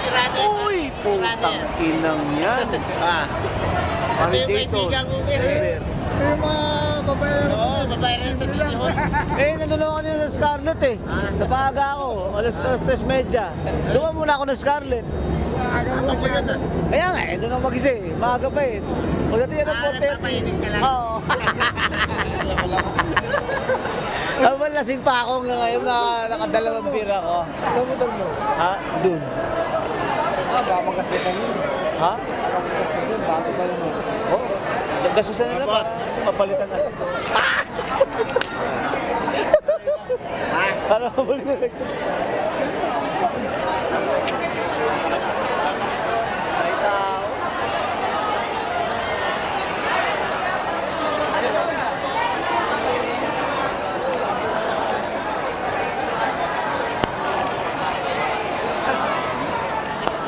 Uy, putang inang yan. Ito yung kaibigan ko eh. Ito yung mga babayaran. Oo, babayaran sa City Hall. Eh, nanulungan nila sa Scarlett eh. Napaga ako, alas 3:30. Duman muna ako ng Scarlett. Ang maganda. Kaya nga, doon ako mag-isa eh. Maaga pa eh. O dati yan ang 4:30. Napapainit ka lang. Oo. Habang lasing pa ako ngayon na nakadalawang beer ako. Sa motor mo? Ha? Dun. Baka magkasitan yun. Ha? Baka magkasitan, bago pa naman. Oo. Gasusan nila pa. Mapalitan na. Para mapalitan na. Ay, tao.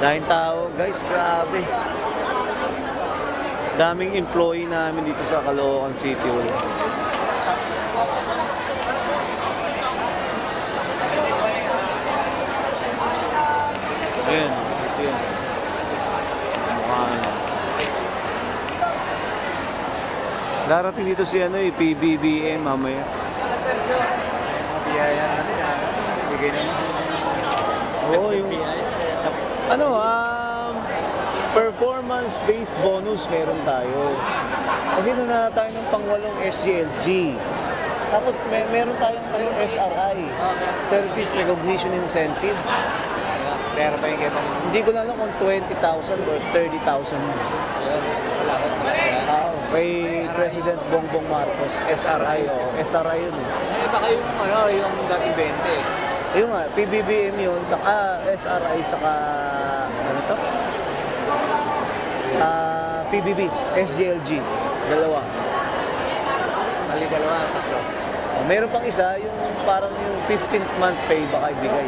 Daming tao, guys, grabe. Daming employee namin dito sa Caloocan City Hall. Ayan, ito yun. Mukha na. Darating dito si ano eh, PBBM mamaya. Biyaya natin ah. Bigay naman. Oo, yung ano, performance-based bonus meron tayo. Kasi nanala tayo ng pang-8 SGLG. Tapos meron tayong SRI, Service Recognition Incentive. Pero pa yung kaya Hindi ko na alam kung 20,000 or 30,000. Kay President Bongbong Marcos, SRI o SRI yun eh. Eh, baka yung ano, yung dating 20. Ayun nga, PBBM yun, saka SRI, saka ano to? PBB, SGLG, dalawa. Mali dalawa, tatlo. Meron pang isa, yung parang yung 15th month pay baka ibigay.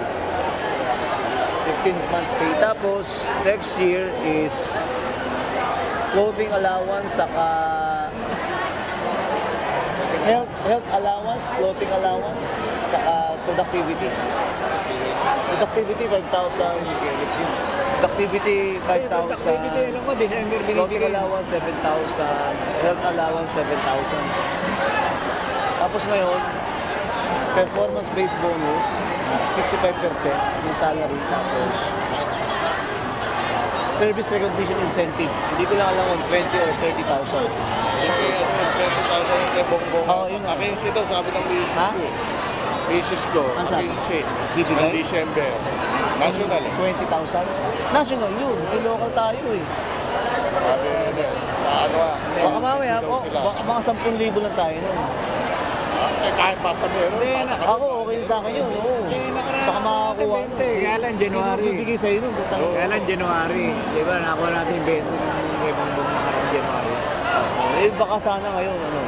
15th month pay. Tapos, next year is clothing allowance, saka health allowance, clothing allowance, saka productivity. Productivity, 5,000. Productivity, 5,000. Productivity, alam mo, December Clothing binibigay. allowance, 7,000. Health allowance, 7,000. Tapos ngayon, performance-based bonus, 65% ng salary. Tapos, service recognition incentive. Hindi ko lang alam kung 20 or 30,000. Kasi ano, 20,000 yung kay Bongbong. Oo, yun nga. Akinsi daw, sabi ng business Ha? ko. Business ko, Ano sabi? akinsi. Bibigay? Ng December. National eh. 20,000? National yun. May local tayo eh. Sabi ano, sa ano ah. Baka mamaya, agency daw sila. baka mga 10,000 lang tayo nun. Eh, kahit basta meron, Hindi, tatanggapin Ako, na. okay sa akin yun. Oo. Eh, nakaraan Saka makakuha. natin 20, kaya lang January. Sino bibigay sa'yo nun? Putang- Oo. Kaya lang January. Di ba, nakakuha natin yung 20 ng kay Bongbong nakaraan January. Eh, baka sana ngayon, ano,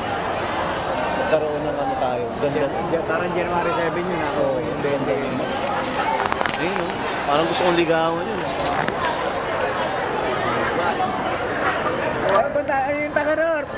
magkaroon ng ano tayo. Ganda. Parang January 7 yun, nakakuha yung 20. Ayun, no? Parang gusto kong ligawan yun. Ay, punta, ayun yung taga-North.